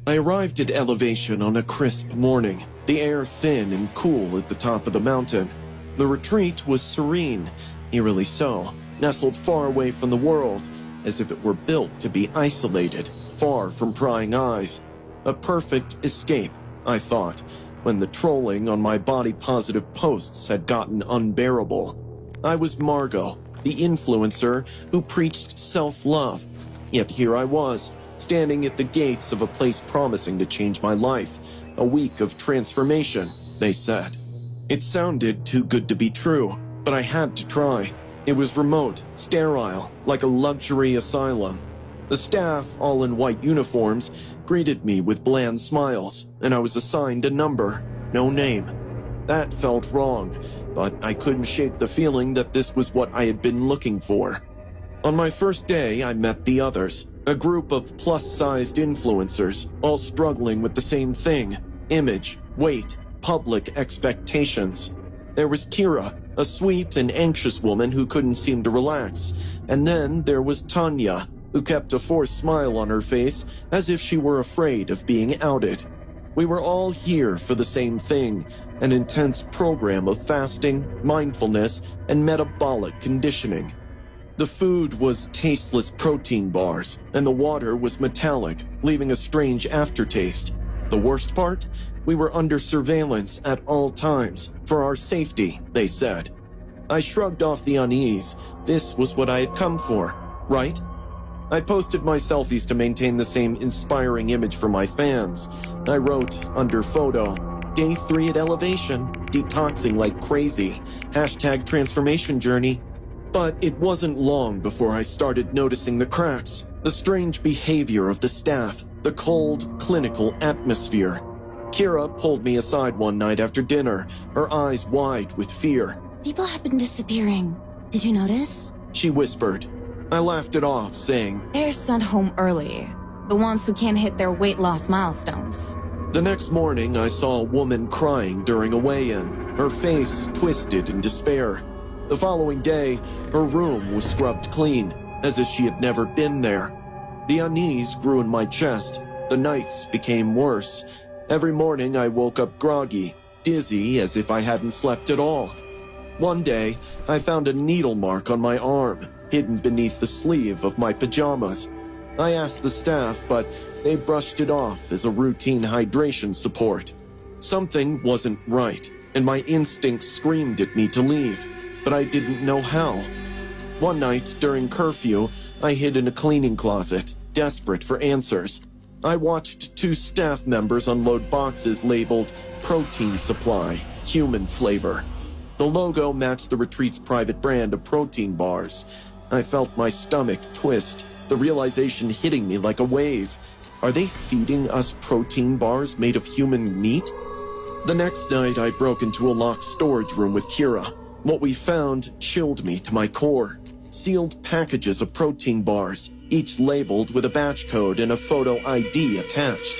I arrived at elevation on a crisp morning, the air thin and cool at the top of the mountain. The retreat was serene, eerily so, nestled far away from the world, as if it were built to be isolated, far from prying eyes. A perfect escape, I thought, when the trolling on my body-positive posts had gotten unbearable. I was Margot, the influencer who preached self-love. Yet here I was, standing at the gates of a place promising to change my life. A week of transformation, they said. It sounded too good to be true, but I had to try. It was remote, sterile, like a luxury asylum. The staff, all in white uniforms, greeted me with bland smiles, and I was assigned a number, no name. That felt wrong, but I couldn't shake the feeling that this was what I had been looking for. On my first day, I met the others, a group of plus-sized influencers, all struggling with the same thing: image, weight, public expectations. There was Kira, a sweet and anxious woman who couldn't seem to relax, and then there was Tanya, who kept a forced smile on her face as if she were afraid of being outed. We were all here for the same thing, an intense program of fasting, mindfulness, and metabolic conditioning. The food was tasteless protein bars, and the water was metallic, leaving a strange aftertaste. The worst part? We were under surveillance at all times, for our safety, they said. I shrugged off the unease. This was what I had come for, right? I posted my selfies to maintain the same inspiring image for my fans. I wrote under photo, "Day 3 at elevation, detoxing like crazy, #transformation journey." But it wasn't long before I started noticing the cracks, the strange behavior of the staff, the cold, clinical atmosphere. Kira pulled me aside one night after dinner, her eyes wide with fear. "People have been disappearing. Did you notice?" She whispered. I laughed it off, saying, "They're sent home early. The ones who can't hit their weight loss milestones." The next morning, I saw a woman crying during a weigh-in, her face twisted in despair. The following day, her room was scrubbed clean, as if she had never been there. The unease grew in my chest. The nights became worse. Every morning I woke up groggy, dizzy as if I hadn't slept at all. One day, I found a needle mark on my arm, hidden beneath the sleeve of my pajamas. I asked the staff, but they brushed it off as a routine hydration support. Something wasn't right, and my instincts screamed at me to leave, but I didn't know how. One night, during curfew, I hid in a cleaning closet, desperate for answers. I watched 2 staff members unload boxes labeled Protein Supply, Human Flavor. The logo matched the retreat's private brand of protein bars. I felt my stomach twist, the realization hitting me like a wave. Are they feeding us protein bars made of human meat? The next night, I broke into a locked storage room with Kira. What we found chilled me to my core. Sealed packages of protein bars, each labeled with a batch code and a photo ID attached.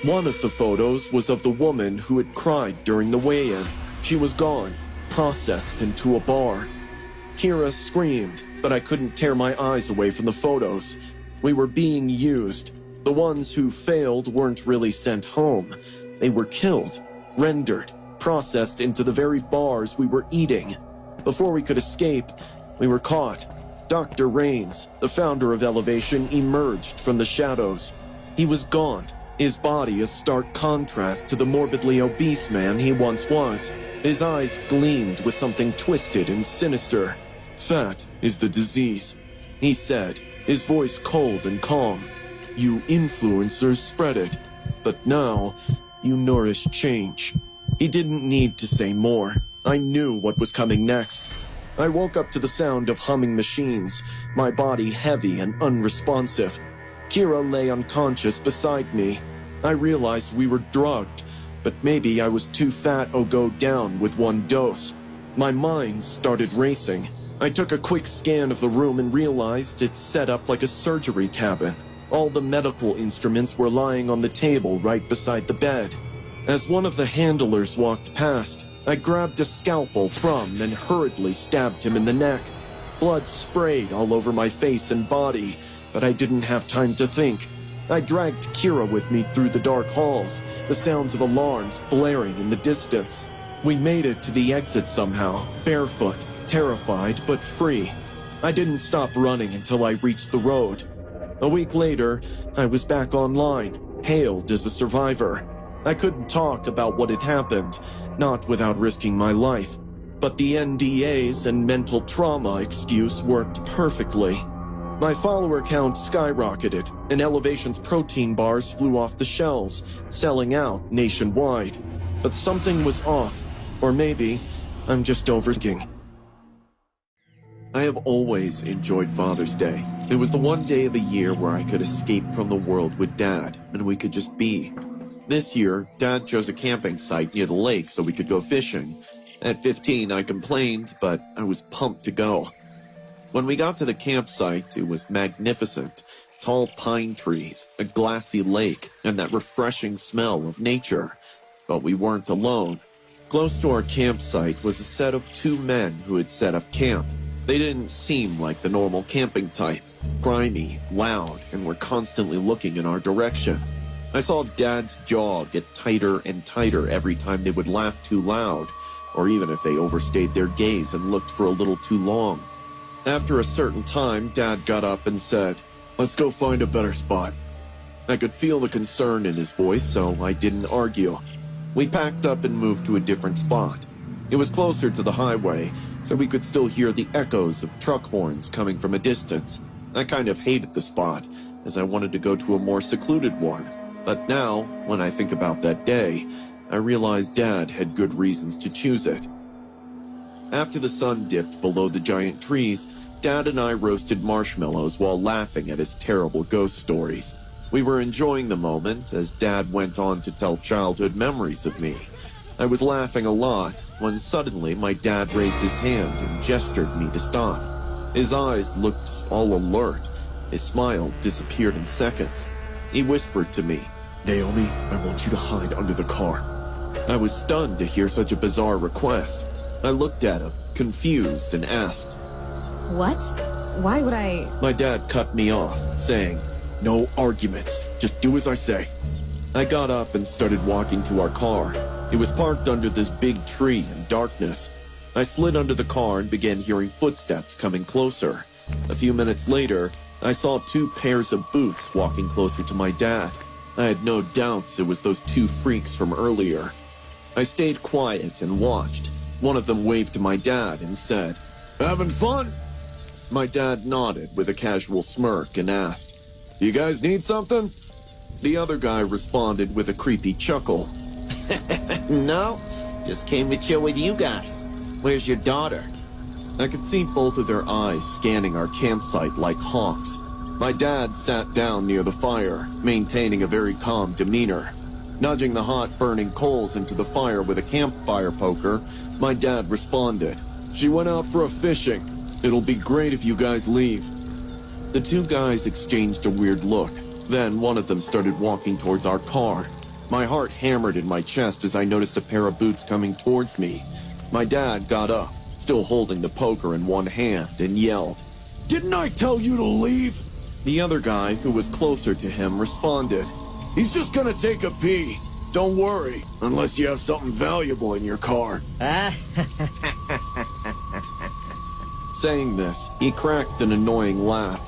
One of the photos was of the woman who had cried during the weigh-in. She was gone, processed into a bar. Kira screamed, but I couldn't tear my eyes away from the photos. We were being used. The ones who failed weren't really sent home. They were killed, rendered, processed into the very bars we were eating. Before we could escape, we were caught. Dr. Rains, the founder of Elevation, emerged from the shadows. He was gaunt, his body a stark contrast to the morbidly obese man he once was. His eyes gleamed with something twisted and sinister. "Fat is the disease," he said, his voice cold and calm. "You influencers spread it, but now you nourish change." He didn't need to say more. I knew what was coming next. I woke up to the sound of humming machines, my body heavy and unresponsive. Kira lay unconscious beside me. I realized we were drugged, but maybe I was too fat to go down with one dose. My mind started racing. I took a quick scan of the room and realized it's set up like a surgery cabin. All the medical instruments were lying on the table right beside the bed. As one of the handlers walked past, I grabbed a scalpel from and hurriedly stabbed him in the neck. Blood sprayed all over my face and body, but I didn't have time to think. I dragged Kira with me through the dark halls, the sounds of alarms blaring in the distance. We made it to the exit somehow, barefoot, terrified but free. I didn't stop running until I reached the road. A week later, I was back online, hailed as a survivor. I couldn't talk about what had happened, not without risking my life. But the NDAs and mental trauma excuse worked perfectly. My follower count skyrocketed, and Elevation's protein bars flew off the shelves, selling out nationwide. But something was off, or maybe I'm just overthinking. I have always enjoyed Father's Day. It was the one day of the year where I could escape from the world with Dad, and we could just be. This year, Dad chose a camping site near the lake so we could go fishing. At 15, I complained, but I was pumped to go. When we got to the campsite, it was magnificent. Tall pine trees, a glassy lake, and that refreshing smell of nature. But we weren't alone. Close to our campsite was a set of 2 men who had set up camp. They didn't seem like the normal camping type. Grimy, loud, and were constantly looking in our direction. I saw Dad's jaw get tighter and tighter every time they would laugh too loud, or even if they overstayed their gaze and looked for a little too long. After a certain time, Dad got up and said, "Let's go find a better spot." I could feel the concern in his voice, so I didn't argue. We packed up and moved to a different spot. It was closer to the highway, so we could still hear the echoes of truck horns coming from a distance. I kind of hated the spot, as I wanted to go to a more secluded one. But now, when I think about that day, I realize Dad had good reasons to choose it. After the sun dipped below the giant trees, Dad and I roasted marshmallows while laughing at his terrible ghost stories. We were enjoying the moment as Dad went on to tell childhood memories of me. I was laughing a lot when suddenly my dad raised his hand and gestured me to stop. His eyes looked all alert. His smile disappeared in seconds. He whispered to me, "Naomi, I want you to hide under the car." I was stunned to hear such a bizarre request. I looked at him, confused, and asked, What? Why would I? My dad cut me off, saying, "No arguments, just do as I say." I got up and started walking to our car. It was parked under this big tree in darkness. I slid under the car and began hearing footsteps coming closer. A few minutes later, I saw 2 pairs of boots walking closer to my dad. I had no doubts it was those 2 freaks from earlier. I stayed quiet and watched. One of them waved to my dad and said, "Having fun?" My dad nodded with a casual smirk and asked, "You guys need something?" The other guy responded with a creepy chuckle. "No, just came to chill with you guys. Where's your daughter?" I could see both of their eyes scanning our campsite like hawks. My dad sat down near the fire, maintaining a very calm demeanor. Nudging the hot, burning coals into the fire with a campfire poker, my dad responded, "She went out for a fishing. It'll be great if you guys leave." The 2 guys exchanged a weird look. Then one of them started walking towards our car. My heart hammered in my chest as I noticed a pair of boots coming towards me. My dad got up, still holding the poker in one hand, and yelled, "Didn't I tell you to leave?" The other guy, who was closer to him, responded, "He's just gonna take a pee. Don't worry, unless you have something valuable in your car." Saying this, he cracked an annoying laugh.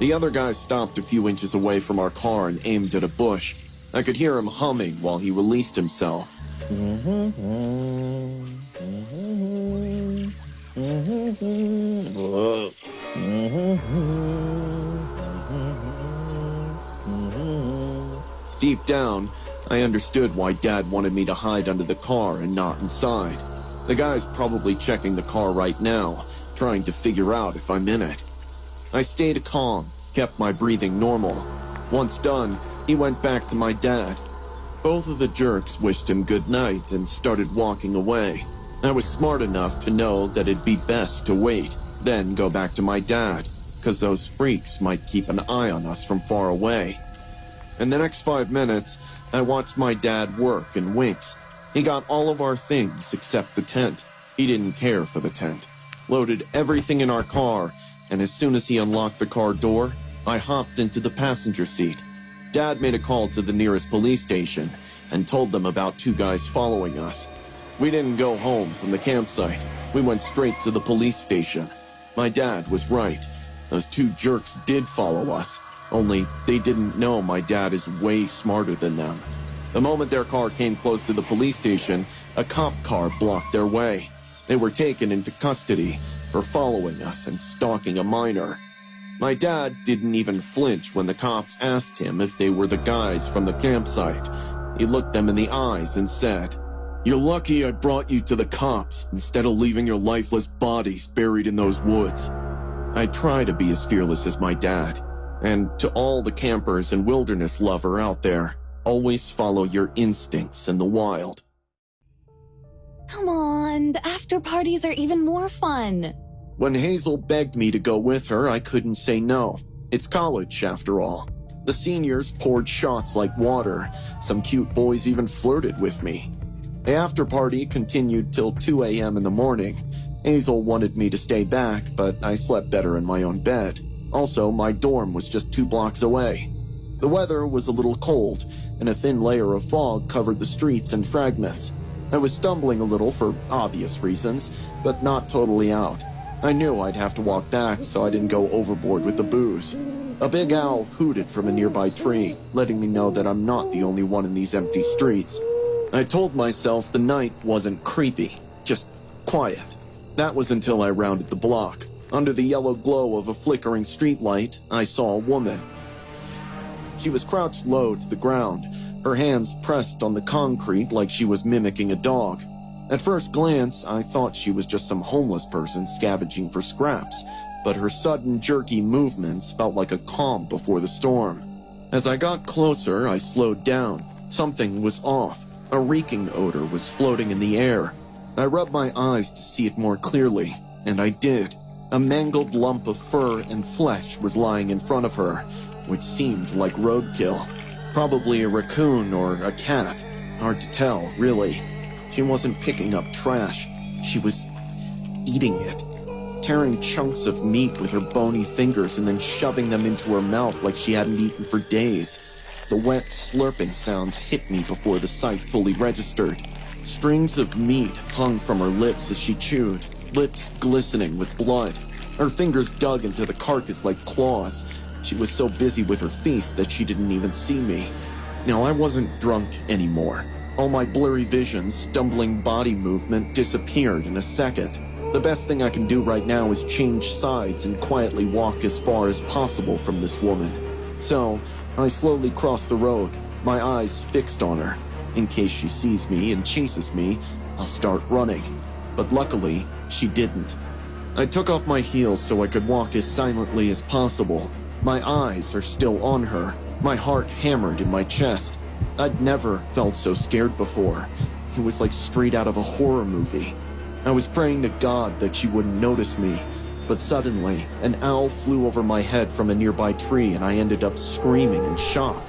The other guy stopped a few inches away from our car and aimed at a bush. I could hear him humming while he released himself. Deep down, I understood why Dad wanted me to hide under the car and not inside. The guy's probably checking the car right now, trying to figure out if I'm in it. I stayed calm, kept my breathing normal. Once done, he went back to my dad. Both of the jerks wished him good night and started walking away. I was smart enough to know that it'd be best to wait, then go back to my dad, because those freaks might keep an eye on us from far away. In the next 5 minutes, I watched my dad work in winks. He got all of our things except the tent. He didn't care for the tent. Loaded everything in our car, and as soon as he unlocked the car door, I hopped into the passenger seat. Dad made a call to the nearest police station and told them about two guys following us. We didn't go home from the campsite. We went straight to the police station. My dad was right. Those two jerks did follow us, only they didn't know my dad is way smarter than them. The moment their car came close to the police station, a cop car blocked their way. They were taken into custody for following us and stalking a minor. My dad didn't even flinch when the cops asked him if they were the guys from the campsite. He looked them in the eyes and said, "You're lucky I brought you to the cops instead of leaving your lifeless bodies buried in those woods." I try to be as fearless as my dad. And to all the campers and wilderness lover out there, always follow your instincts in the wild. Come on, the after parties are even more fun. When Hazel begged me to go with her, I couldn't say no. It's college, after all. The seniors poured shots like water. Some cute boys even flirted with me. The after party continued till 2 a.m. in the morning. Hazel wanted me to stay back, but I slept better in my own bed. Also, my dorm was just 2 blocks away. The weather was a little cold, and a thin layer of fog covered the streets in fragments. I was stumbling a little for obvious reasons, but not totally out. I knew I'd have to walk back, so I didn't go overboard with the booze. A big owl hooted from a nearby tree, letting me know that I'm not the only one in these empty streets. I told myself the night wasn't creepy, just quiet. That was until I rounded the block. Under the yellow glow of a flickering streetlight, I saw a woman. She was crouched low to the ground, her hands pressed on the concrete like she was mimicking a dog. At first glance, I thought she was just some homeless person scavenging for scraps, but her sudden, jerky movements felt like a calm before the storm. As I got closer, I slowed down. Something was off. A reeking odor was floating in the air. I rubbed my eyes to see it more clearly, and I did. A mangled lump of fur and flesh was lying in front of her, which seemed like roadkill. Probably a raccoon or a cat. Hard to tell, really. She wasn't picking up trash. She was eating it. Tearing chunks of meat with her bony fingers and then shoving them into her mouth like she hadn't eaten for days. The wet slurping sounds hit me before the sight fully registered. Strings of meat hung from her lips as she chewed, lips glistening with blood. Her fingers dug into the carcass like claws. She was so busy with her feast that she didn't even see me. Now, I wasn't drunk anymore. All my blurry vision, stumbling body movement disappeared in a second. The best thing I can do right now is change sides and quietly walk as far as possible from this woman. So, I slowly crossed the road, my eyes fixed on her. In case she sees me and chases me, I'll start running. But luckily, she didn't. I took off my heels so I could walk as silently as possible. My eyes are still on her, my heart hammered in my chest. I'd never felt so scared before. It was like straight out of a horror movie. I was praying to God that she wouldn't notice me, but suddenly, an owl flew over my head from a nearby tree and I ended up screaming in shock.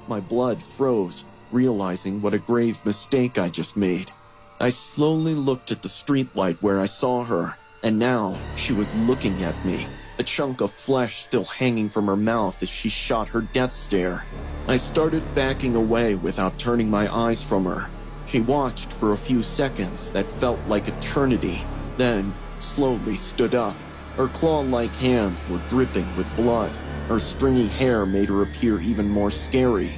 My blood froze, realizing what a grave mistake I just made. I slowly looked at the streetlight where I saw her, and now she was looking at me, a chunk of flesh still hanging from her mouth as she shot her death stare. I started backing away without turning my eyes from her. She watched for a few seconds that felt like eternity, then slowly stood up. Her claw-like hands were dripping with blood. Her stringy hair made her appear even more scary.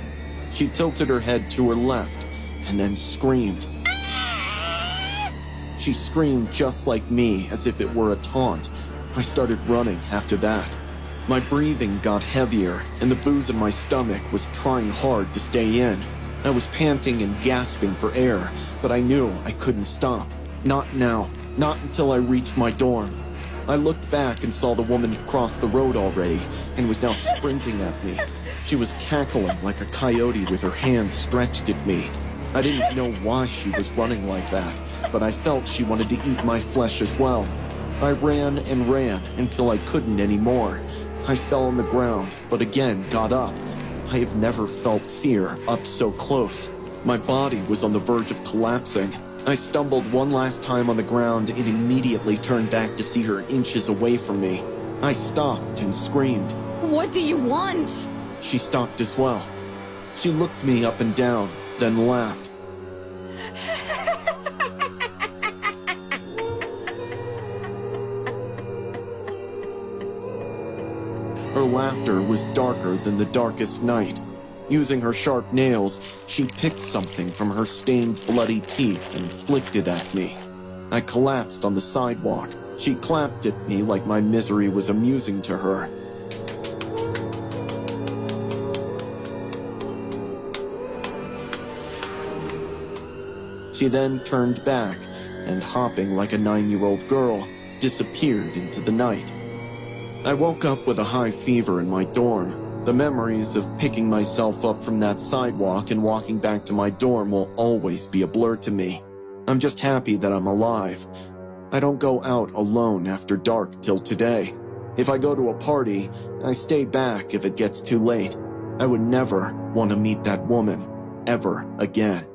She tilted her head to her left, and then screamed. She screamed just like me, as if it were a taunt. I started running after that. My breathing got heavier, and the booze in my stomach was trying hard to stay in. I was panting and gasping for air, but I knew I couldn't stop. Not now. Not until I reached my dorm. I looked back and saw the woman had crossed the road already and was now sprinting at me. She was cackling like a coyote with her hands stretched at me. I didn't know why she was running like that, but I felt she wanted to eat my flesh as well. I ran and ran until I couldn't anymore. I fell on the ground, but again got up. I have never felt fear up so close. My body was on the verge of collapsing. I stumbled one last time on the ground and immediately turned back to see her inches away from me. I stopped and screamed. What do you want? she stopped as well. She looked me up and down, then laughed. Her laughter was darker than the darkest night. Using her sharp nails, she picked something from her stained, bloody teeth and flicked it at me. I collapsed on the sidewalk. She clapped at me like my misery was amusing to her. She then turned back and, hopping like a 9-year-old girl, disappeared into the night. I woke up with a high fever in my dorm. The memories of picking myself up from that sidewalk and walking back to my dorm will always be a blur to me. I'm just happy that I'm alive. I don't go out alone after dark till today. If I go to a party, I stay back if it gets too late. I would never want to meet that woman ever again.